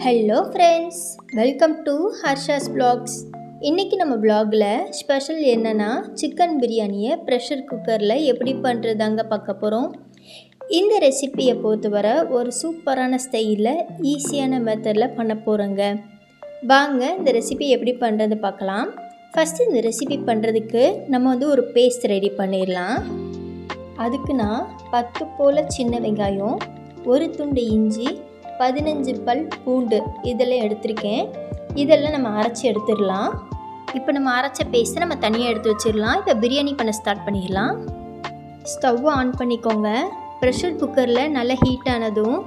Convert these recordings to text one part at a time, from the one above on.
Hello friends, welcome to Harsha's vlogs. இன்றைக்கி நம்ம வ்ளாகில் special என்னென்னா சிக்கன் பிரியாணியை ப்ரெஷர் குக்கரில் எப்படி பண்ணுறதாங்க பார்க்க போகிறோம். இந்த ரெசிப்பியை பொறுத்தவரை ஒரு சூப்பரான ஸ்டைலில் ஈஸியான மெத்தடில் பண்ண போகிறோங்க. வாங்க இந்த ரெசிபி எப்படி பண்ணுறது பார்க்கலாம். ஃபஸ்ட்டு இந்த ரெசிபி பண்ணுறதுக்கு நம்ம ஒரு பேஸ்ட் ரெடி பண்ணிடலாம். அதுக்கு நான் 10 போல் சின்ன வெங்காயம், ஒரு துண்டு இஞ்சி, 15 பல் பூண்டு இதெல்லாம் எடுத்திருக்கேன். இதெல்லாம் நம்ம அரைச்சி எடுத்துடலாம். இப்போ நம்ம அரைச்ச பேஸ்ட்டை நம்ம தனியாக எடுத்து வச்சிடலாம். இப்போ பிரியாணி பண்ண ஸ்டார்ட் பண்ணிடலாம். ஸ்டவ்வை ஆன் பண்ணிக்கோங்க. ப்ரெஷர் குக்கரில் நல்லா ஹீட் ஆனதும்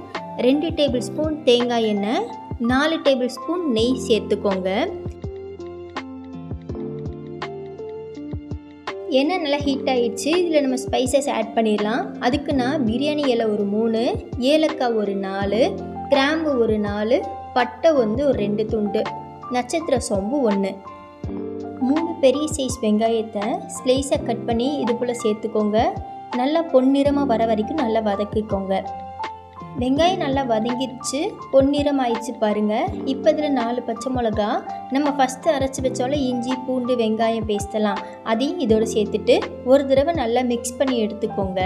2 டேபிள் ஸ்பூன் தேங்காய் எண்ணெய், 4 டேபிள் ஸ்பூன் நெய் சேர்த்துக்கோங்க. எண்ணெய் நல்லா ஹீட் ஆகிடுச்சு. இதில் நம்ம ஸ்பைசஸ் ஆட் பண்ணிடலாம். அதுக்கு நான் பிரியாணி இலை ஒரு 3, ஏலக்காய் ஒரு 4, கிராம்பு ஒரு 4, பட்டை ஒரு 2 துண்டு, நட்சத்திர சோம்பு 1, 3 பெரிய சைஸ் வெங்காயத்தை ஸ்லைஸாக கட் பண்ணி இது போல் சேர்த்துக்கோங்க. நல்லா பொன்னிறமாக வர வரைக்கும் நல்லா வதக்கிக்கோங்க. வெங்காயம் நல்லா வதங்கிடுச்சு, பொன்னிறம் ஆயிடுச்சு பாருங்கள். இப்போ இதில் 4 பச்சை மிளகா, நம்ம ஃபஸ்ட்டு அரைச்சி வச்சோம்ல இஞ்சி பூண்டு வெங்காயம் பேஸ்ட்டெல்லாம் அதையும் இதோடு சேர்த்துட்டு ஒரு தடவை நல்லா மிக்ஸ் பண்ணி எடுத்துக்கோங்க.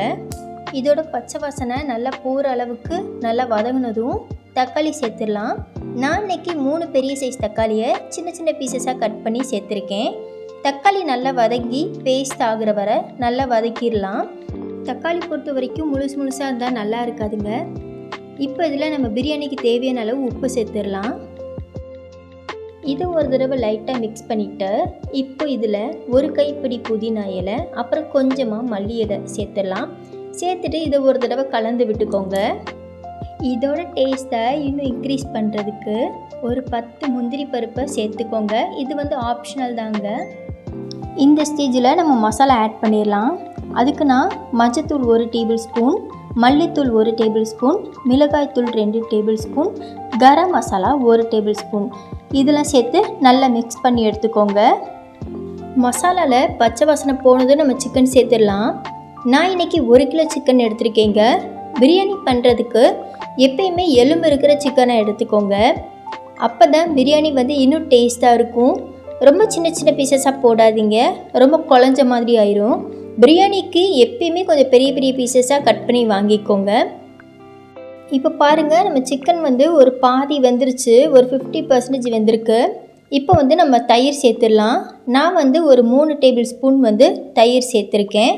இதோட பச்சை வாசனை நல்லா போகிற அளவுக்கு நல்லா வதங்கினதும் தக்காளி சேர்த்துடலாம். நான் இன்றைக்கி 3 பெரிய சைஸ் தக்காளியை சின்ன சின்ன பீசஸாக கட் பண்ணி சேர்த்துருக்கேன். தக்காளி நல்லா வதங்கி பேஸ்ட் ஆகிற வரை நல்லா வதக்கிடலாம். தக்காளி பொறுத்த வரைக்கும் முழுசாக இருந்தால் நல்லா இருக்காதுங்க. இப்போ இதில் நம்ம பிரியாணிக்கு தேவையான அளவு உப்பு சேர்த்துடலாம். இதை ஒரு தடவை லைட்டாக மிக்ஸ் பண்ணிவிட்டு இப்போ இதில் ஒரு கைப்பிடி புதினா இலை, அப்புறம் கொஞ்சமாக மல்லி இலை சேர்த்துடலாம். சேர்த்துட்டு இதை ஒரு தடவை கலந்து விட்டுக்கோங்க. இதோட டேஸ்ட்டை இன்னும் இன்க்ரீஸ் பண்ணுறதுக்கு ஒரு 10 முந்திரி பருப்பை சேர்த்துக்கோங்க. இது ஆப்ஷனல் தாங்க. இந்த ஸ்டேஜில் நம்ம மசாலா ஆட் பண்ணிடலாம். அதுக்கு நான் மஞ்சத்தூள் 1 டேபிள் ஸ்பூன், மல்லித்தூள் 1 டேபிள் ஸ்பூன், மிளகாய்த்தூள் 2 table spoon, garam masala 1 table spoon இதெல்லாம் சேர்த்து நல்லா மிக்ஸ் பண்ணி எடுத்துக்கோங்க. மசாலாவில் பச்சை வாசனை போனதும் நம்ம சிக்கன் சேர்த்துடலாம். நான் இன்றைக்கி 1 கிலோ சிக்கன் எடுத்திருக்கேங்க. பிரியாணி பண்ணுறதுக்கு எப்பயுமே எலும்பு இருக்கிற சிக்கனை எடுத்துக்கோங்க. அப்போ தான் பிரியாணி இன்னும் டேஸ்ட்டாக இருக்கும். ரொம்ப சின்ன சின்ன பீசஸாக போடாதீங்க, ரொம்ப குழஞ்ச மாதிரி ஆயிரும். பிரியாணிக்கு எப்பயுமே கொஞ்சம் பெரிய பெரிய பீசஸாக கட் பண்ணி வாங்கிக்கோங்க. இப்போ பாருங்கள், நம்ம சிக்கன் ஒரு பாதி வெந்துருச்சு, ஒரு 50% வெந்திருக்கு. இப்போ நம்ம தயிர் சேர்த்துடலாம். நான் ஒரு 3 டேபிள் ஸ்பூன் தயிர் சேர்த்துருக்கேன்.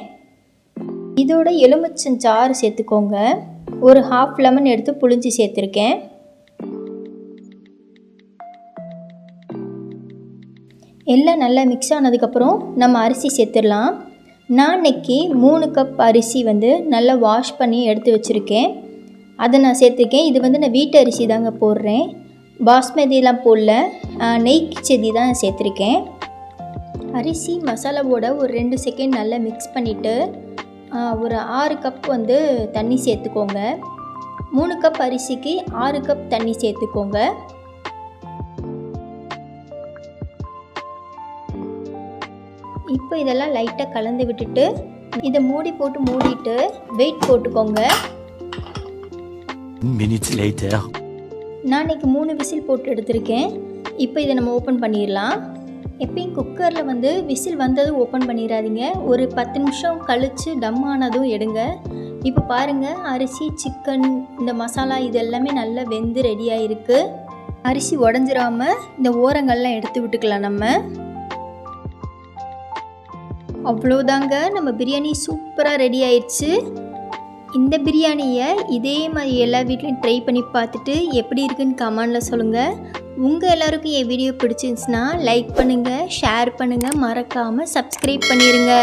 இதோட எலுமிச்சஞ்சாறு சேர்த்துக்கோங்க. ஒரு ஹாஃப் லெமன் எடுத்து புளிஞ்சு சேர்த்துருக்கேன். எல்லாம் நல்லா மிக்ஸ் ஆனதுக்கப்புறம் நம்ம அரிசி சேர்த்துடலாம். நான் இன்றைக்கி 3 கப் அரிசி நல்லா வாஷ் பண்ணி எடுத்து வச்சுருக்கேன். அதை நான் சேர்த்துருக்கேன். இது நான் வீட்டு அரிசி தாங்க போடுறேன், பாஸ்மதிலாம் போடல, நெய் கிச்சடி தான் சேர்த்துருக்கேன். அரிசி மசாலாவோட ஒரு 2 செகண்ட் நல்லா மிக்ஸ் பண்ணிவிட்டு ஒரு 6 கப் தண்ணி சேர்த்துக்கோங்க. 3 கப் அரிசிக்கு 6 கப் தண்ணி சேர்த்துக்கோங்க. இப்போ இதெல்லாம் லைட்டாக கலந்து விட்டுட்டு இதை மூடிட்டு வெயிட் போட்டுக்கோங்க. நான் இன்றைக்கி 3 விசில் போட்டு எடுத்திருக்கேன். இப்போ இதை நம்ம ஓப்பன் பண்ணிடலாம். எப்பயும் குக்கரில் விசில் வந்ததும் ஓப்பன் பண்ணிடாதீங்க. ஒரு 10 நிமிஷம் கழித்து டம் ஆனதும் எடுங்க. இப்போ பாருங்கள், அரிசி சிக்கன் இந்த மசாலா இது எல்லாமே நல்லா வெந்து ரெடியாக இருக்குது. அரிசி உடஞ்சிராமல் இந்த ஓரங்கள்லாம் எடுத்து விட்டுக்கலாம். நம்ம அவ்வளோதாங்க, நம்ம பிரியாணி சூப்பராக ரெடி ஆயிடுச்சு. இந்த பிரியாணியை இதே மாதிரி எல்லா வீட்லையும் ட்ரை பண்ணி பார்த்துட்டு எப்படி இருக்குன்னு கமெண்டில் சொல்லுங்கள். உங்கள் எல்லாருக்கும் என் வீடியோ பிடிச்சிருந்துச்சுன்னா லைக் பண்ணுங்கள், ஷேர் பண்ணுங்கள், மறக்காமல் சப்ஸ்கிரைப் பண்ணிடுங்க.